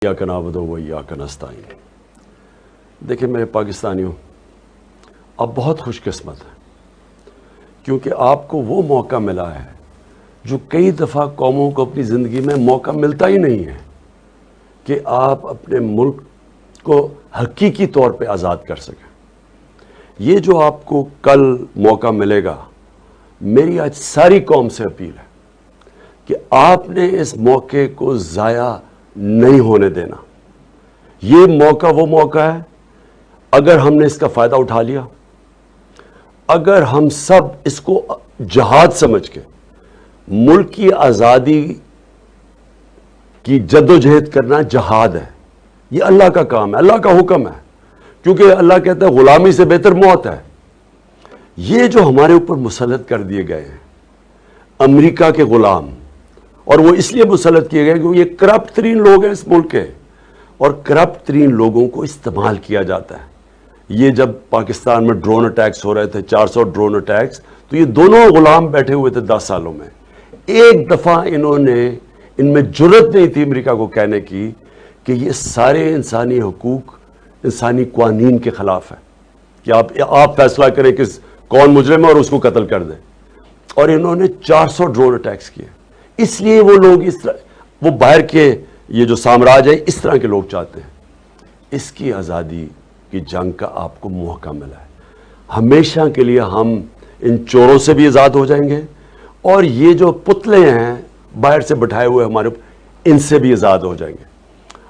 इय्याक नअबुदु व इय्याक नस्तईन। देखिए मेरे पाकिस्तानियों, आप बहुत खुशकिस्मत हैं क्योंकि आपको वो मौका मिला है जो कई दफ़ा कौमों को अपनी ज़िंदगी में मौका मिलता ही नहीं है कि आप अपने मुल्क को हकीकी तौर पे आज़ाद कर सकें। ये जो आपको कल मौका मिलेगा, मेरी आज सारी कौम से अपील है कि आपने इस मौके को ज़ाया नहीं होने देना। ये मौका वो मौका है, अगर हमने इसका फ़ायदा उठा लिया, अगर हम सब इसको जहाद समझ के मुल्क की आज़ादी की जद्दोजहद करना जहाद है। ये अल्लाह का काम है, अल्लाह का हुक्म है, क्योंकि अल्लाह कहता है गुलामी से बेहतर मौत है। ये जो हमारे ऊपर मुसल्लत कर दिए गए हैं अमेरिका के गुलाम, और वो इसलिए मुसल्लत किए गए क्योंकि ये करप्ट तरीन लोग हैं इस मुल्क के, और करप्ट तरीन लोगों को इस्तेमाल किया जाता है। ये जब पाकिस्तान में ड्रोन अटैक्स हो रहे थे, 400 ड्रोन अटैक्स, तो ये दोनों गुलाम बैठे हुए थे 10 सालों में। एक दफ़ा इनमें जुर्रत नहीं थी अमेरिका को कहने की कि ये सारे इंसानी हकूक, इंसानी कानून के ख़िलाफ़ है कि आप फैसला करें कि कौन मुजरिम है और उसको कत्ल कर दें। और इन्होंने 400 ड्रोन अटैक्स किए। इसलिए वो लोग वो बाहर के ये जो साम्राज्य है, इस तरह के लोग चाहते हैं। इसकी आज़ादी की जंग का आपको मौका मिला है। हमेशा के लिए हम इन चोरों से भी आज़ाद हो जाएंगे, और ये जो पुतले हैं बाहर से बिठाए हुए हमारे, इनसे भी आज़ाद हो जाएंगे।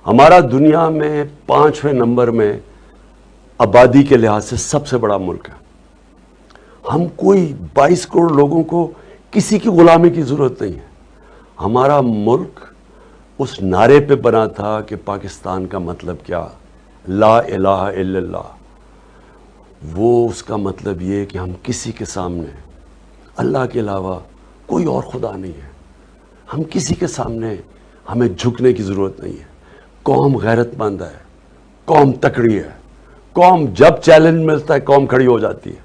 हमारा दुनिया में 5वें नंबर में आबादी के लिहाज से सबसे बड़ा मुल्क है। हम कोई 22 करोड़ लोगों को किसी की गुलामी की ज़रूरत नहीं है। हमारा मुल्क उस नारे पे बना था कि पाकिस्तान का मतलब क्या, ला इलाहा इल्लल्लाह। वो उसका मतलब ये कि हम किसी के सामने अल्लाह के अलावा कोई और खुदा नहीं है। हम किसी के सामने हमें झुकने की ज़रूरत नहीं है। कौम गैरतमंद है, कौम तकड़ी है, कौम जब चैलेंज मिलता है कौम खड़ी हो जाती है।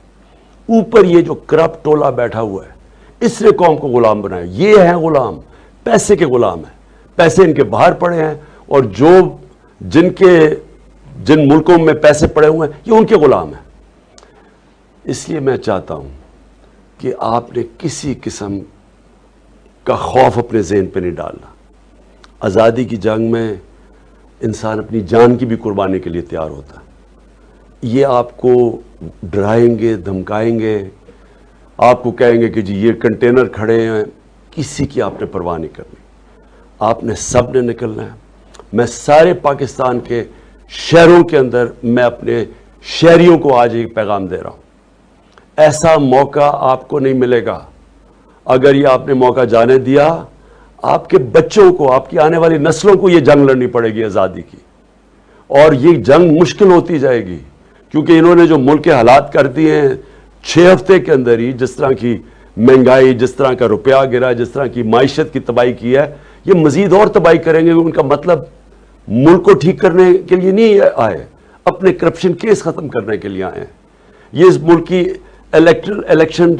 ऊपर ये जो करप्ट टोला बैठा हुआ है, इसने कौम को गुलाम बनाया। ये है गुलाम, पैसे के गुलाम है। पैसे इनके बाहर पड़े हैं, और जिन मुल्कों में पैसे पड़े हुए हैं, ये उनके गुलाम हैं। इसलिए मैं चाहता हूं कि आपने किसी किस्म का खौफ अपने ज़हन पे नहीं डालना। आज़ादी की जंग में इंसान अपनी जान की भी कुर्बानी के लिए तैयार होता है। ये आपको डराएंगे, धमकाएंगे, आपको कहेंगे कि जी ये कंटेनर खड़े हैं, किसी की आपने परवाह नहीं करनी। आपने सब ने निकलना है। मैं सारे पाकिस्तान के शहरों के अंदर मैं अपने शहरियों को आज एक पैगाम दे रहा हूँ, ऐसा मौका आपको नहीं मिलेगा। अगर ये आपने मौका जाने दिया, आपके बच्चों को, आपकी आने वाली नस्लों को ये जंग लड़नी पड़ेगी आज़ादी की, और ये जंग मुश्किल होती जाएगी, क्योंकि इन्होंने जो मुल्क के हालात कर दिए हैं 6 हफ्ते के अंदर ही, जिस तरह की महंगाई, जिस तरह का रुपया गिरा, जिस तरह की माइशत की तबाही की है, ये मजीद और तबाही करेंगे। उनका मतलब मुल्क को ठीक करने के लिए नहीं आए, अपने करप्शन केस ख़त्म करने के लिए आए हैं। ये इस मुल्क की इलेक्शन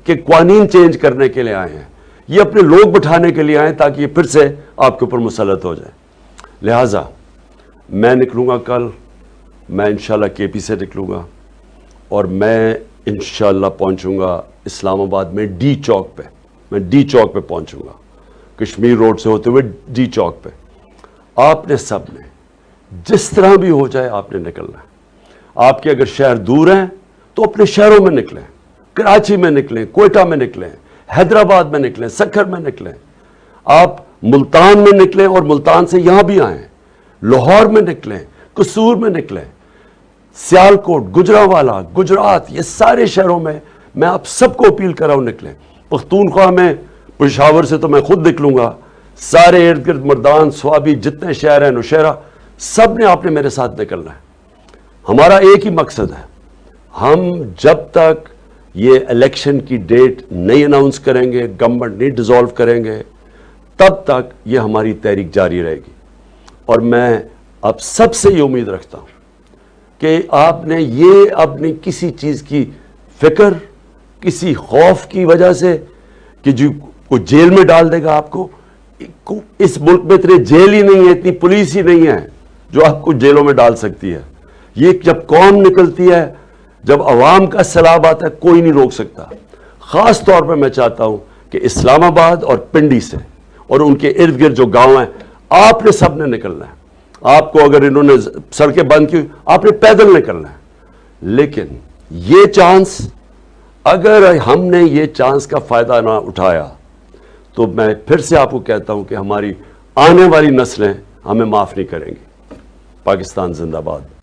के कानून चेंज करने के लिए आए हैं। ये अपने लोग बिठाने के लिए आए ताकि ये फिर से आपके ऊपर मुसल्लत हो जाए। लिहाजा मैं निकलूँगा कल, मैं इंशाल्लाह केपी से निकलूँगा, और मैं इंशाल्लाह पहुँचूँगा इस्लामाबाद में डी चौक पे। मैं डी चौक पे पहुँचूँगा, कश्मीर रोड से होते हुए डी चौक पे। आपने सब ने जिस तरह भी हो जाए आपने निकलना है। आपके अगर शहर दूर हैं तो अपने शहरों में निकलें, कराची में निकलें, कोयटा में निकलें, हैदराबाद में निकलें, सक्खर में निकलें, आप मुल्तान में निकलें और मुल्तान से यहाँ भी आएँ, लाहौर में निकलें, कसूर में निकलें, सियालकोट, गुजरांवाला, गुजरात, ये सारे शहरों में मैं आप सबको अपील कर रहा हूँ निकलें। पख्तूनख्वा में, पेशावर से तो मैं खुद निकलूँगा, सारे इर्द गिर्द मर्दान, स्वाबी, जितने शहर हैं, नौशहरा, सब ने आपने मेरे साथ निकलना है। हमारा एक ही मकसद है, हम जब तक ये इलेक्शन की डेट नहीं अनाउंस करेंगे, गवर्नमेंट नहीं डिसॉल्व करेंगे, तब तक ये हमारी तहरीक जारी रहेगी। और मैं अब सबसे ये उम्मीद रखता हूँ कि आपने ये अपनी किसी चीज़ की फिक्र, किसी खौफ की वजह से कि जो कोई जेल में डाल देगा आपको, اس ملک میں اتنے جیل ہی نہیں ہے, اتنی پولیس ہی نہیں ہے جو آپ کو جیلوں میں ڈال سکتی ہے. یہ جب قوم نکلتی ہے, جب عوام کا سیلاب آتا ہے, کوئی نہیں روک سکتا. خاص طور پہ میں چاہتا ہوں کہ اسلام آباد اور پنڈی سے اور ان کے ارد گرد جو گاؤں ہیں, آپ نے سب نے نکلنا ہے. آپ کو اگر انہوں نے سڑکیں بند کی, آپ نے پیدل نکلنا ہے. لیکن یہ چانس, اگر ہم نے یہ چانس کا فائدہ نہ اٹھایا تو میں پھر سے آپ کو کہتا ہوں کہ ہماری آنے والی نسلیں ہمیں معاف نہیں کریں گی. پاکستان زندہ باد.